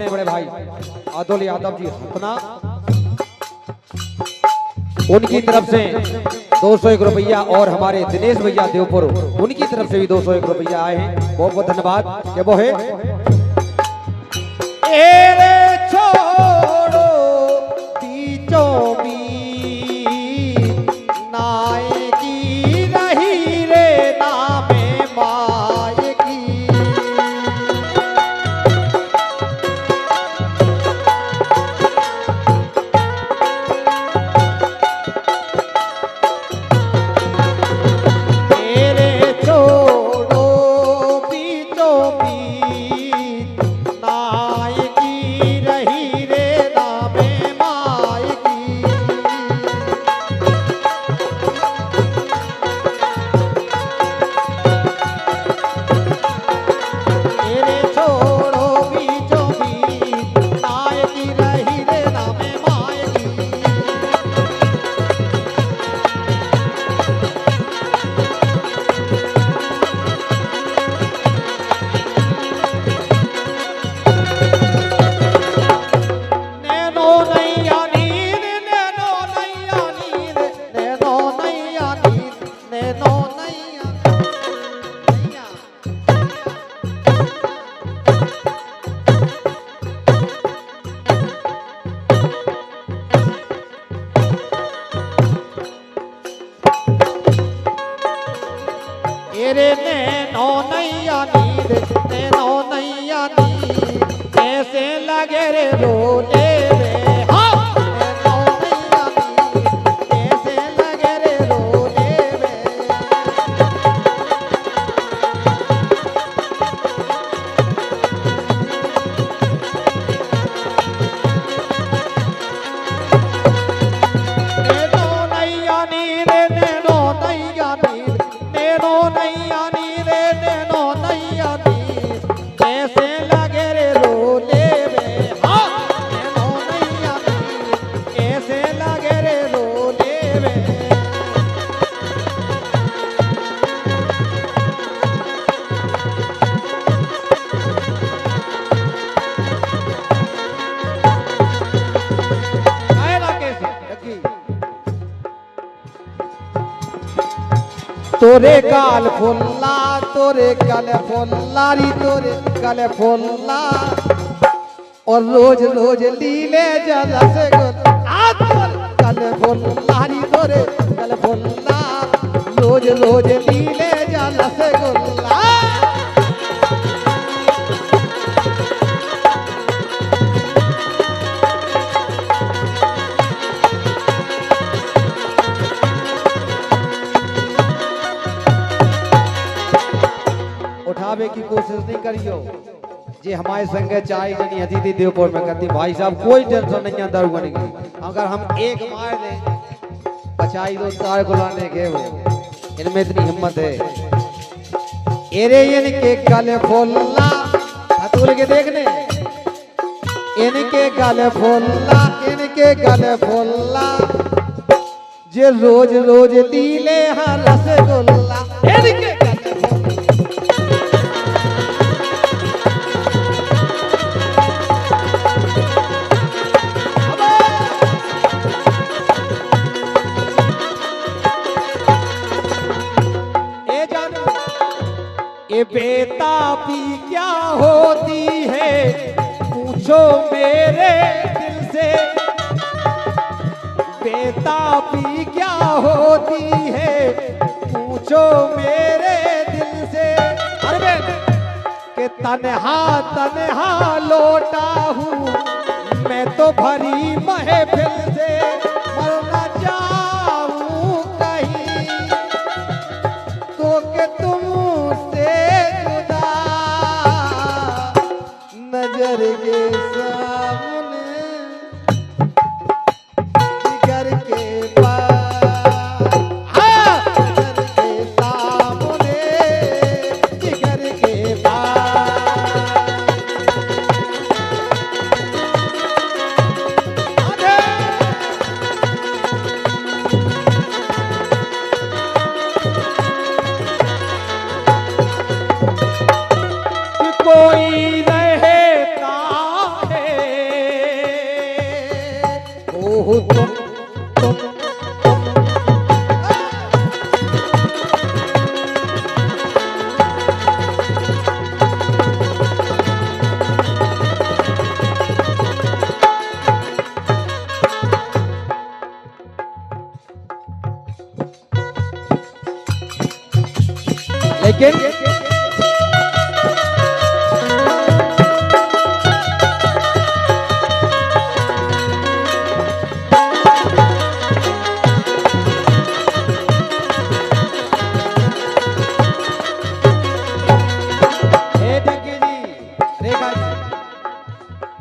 अपने बड़े भाई अतुल यादव जी हतना, उनकी तरफ से 201 रुपया और हमारे दिनेश भैया देवपुर उनकी तरफ से भी 201 रुपया आए हैं। बहुत बहुत धन्यवाद। क्या वो है एरे छोड़ो बीचों बीच नायकी रही रे नामे मायकी। एरे छोड़ो बीचों बीच नायकी रही रे नामे मायकी। एरे छोड़ो बीचों बीच नायकी रही रे नामे मायकी। नैनो नैया नीर नैनो नैया नीर नैनो नैया नीर नैनो नैया नैया। एरे नैनो नैया नीर नैनो नैया नीर कैसे लगे रे रोले रे। हाँ नैनो नैया नीर कैसे लगे रे रोले रे। नैनो नैया नीर नैनो नैया नीर नैनो नैया नीर नैनो नैया नीर कैसे लगे रे रोले रे। हाँ नैनो नैया नीर कैसे लगे रे रोले रे। आए ना कैसे लगी तोरे गाल फुल्ला तोरे गले फुल्ला री तोरे गले फुल्ला और रोज रोज लीले जलस गुल्ला तोरे गले फुल्ला री तोरे गले फुल्ला रोज रोज लीले जलस गुल्ला। उठावे की कोशिश नहीं करियो जे हमारे संगे चाय जनी अतिथि देवपुर में करती भाई साहब कोई टेंशन नहीं है दारू बनेगी। अगर हम एक मार दें बचाई दो तार को लाने के वो इनमें इतनी हिम्मत है। एरे इनके गले फुल्ला हतुल के देखने इनके गले फुल्ला इनके गले फुल्ला जे रोज रोज लीले हाँ रसगुल्ला। इनके गले ये बेताबी क्या होती है पूछो मेरे दिल से। बेताबी क्या होती है पूछो मेरे दिल से। अरे कि तन्हा तन्हा लौटा हूँ मैं तो भरी महफिल से। मर न जाऊँ कहीं तो कि तुमसे जुदा नजर के सामने जिगर के पास। हाँ नजर के सामने जिगर के पास। अरे लेकिन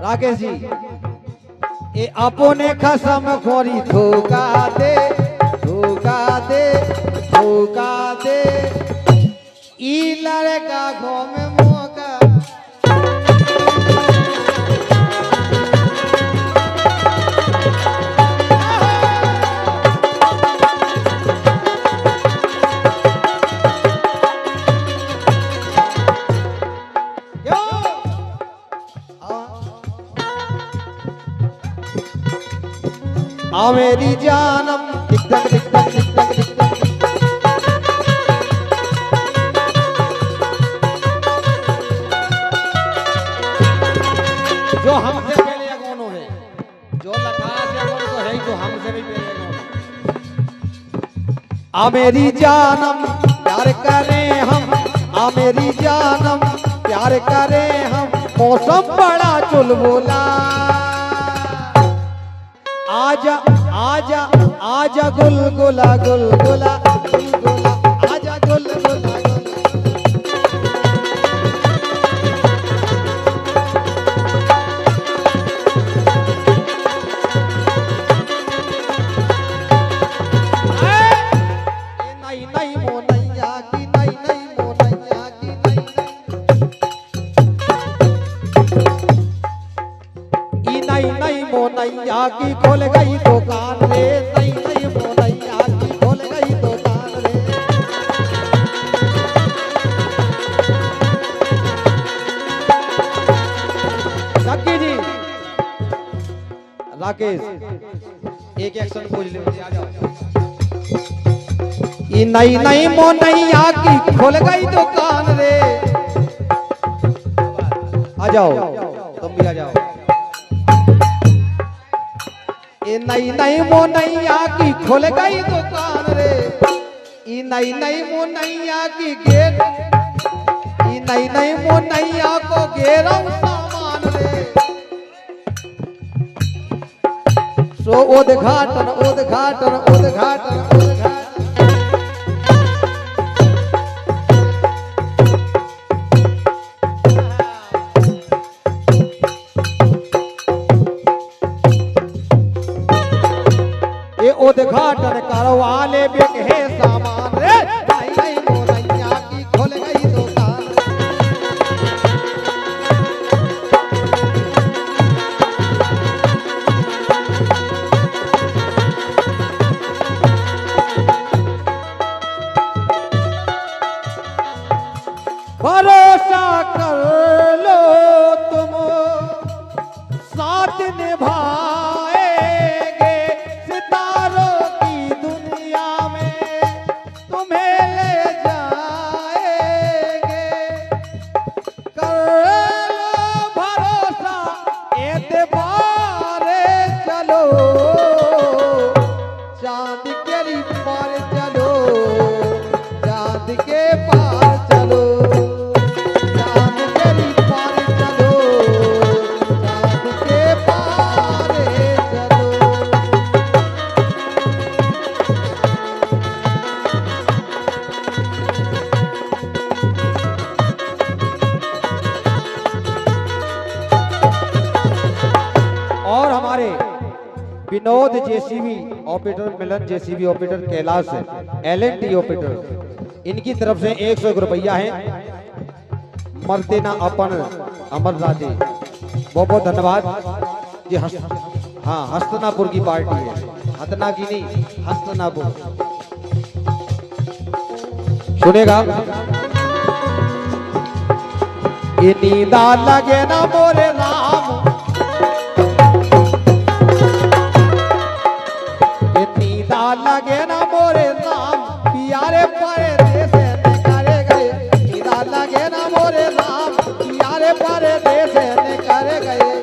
राकेश जी ये अपने खसम खोरी धोखा दे धोखा दे धोखा दे ई लड़का घोम मौका आ मेरी जानम टिक टक टिक टक टिक टक टिक टक जो हमसे पहले अगोनो है जो लठारा से अगोनो तो है ही जो हमसे भी पहले अगोनो आ मेरी जानम प्यार करें हम आ मेरी जानम प्यार करें हम मौसम बड़ा चुलबुला आजा आजा आजा गुलगुला गुलगुला गुलगुला आजा गुलगुला नहीं नहीं मोनैया की नहीं नहीं मोनैया की नहीं नहीं मोनैया की खोल गई दुकान रे नहीं नहीं मोनैया की खोल गई दुकान रे लक्की जी राकेश एक एक्शन पूछ ले आ जाओ ये नहीं नहीं मोनैया की खोल गई दुकान रे आ जाओ तुम भी आ जाओ ये नई नई मोनैया की खुल गई दुकान रे ये नई नई मोनैया की गेट ये नई नई मोनैया को घेरा सामान रे सो उद्घाटन उद्घाटन उद्घाटन उद्घाटन उद्घाटन करवाले बेके सामान रे नहीं नहीं मोनैया की खोल गई दुकान भरोसा कर लो तुम साथ निभाएंगे Vinod JCB operator Milan JCB operator Kailash LNT operator इनकी तरफ से 101 रुपया है मरते ना अपन अमर राजे बहुत बहुत धन्यवाद जी। हाँ हस्तनापुर की पार्टी है हतना की नहीं हस्तनापुर सुनेगा ये नींदा लगे ना मोरे राम लगे ना मोरे राम प्यारे परदेस ने करे गए नींदा लगे ना मोरे राम प्यारे परदेस ने करे गए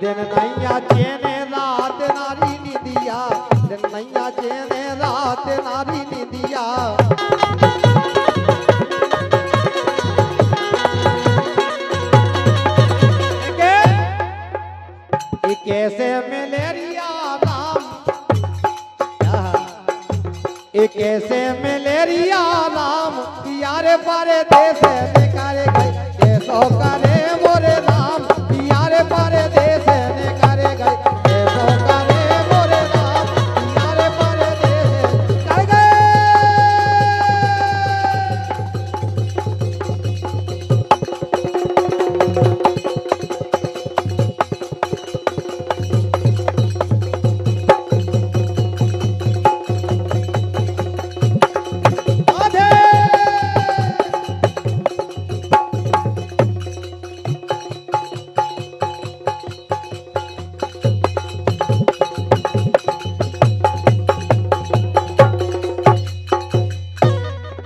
दिन नैया चेने रात नारी निदिया, दिन नैया चेने रात नारी निदिया। कैसे मलेरिया राम, कैसे मलेरिया राम, यारे पारे देश ने करे गए, कैसो करे मोरे राम, यारे पारे देश ने करे गए, कैसो करे मोरे राम, यारे पारे देश कर गए।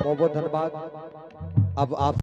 बहुत बहुत धन्यवाद। अब आप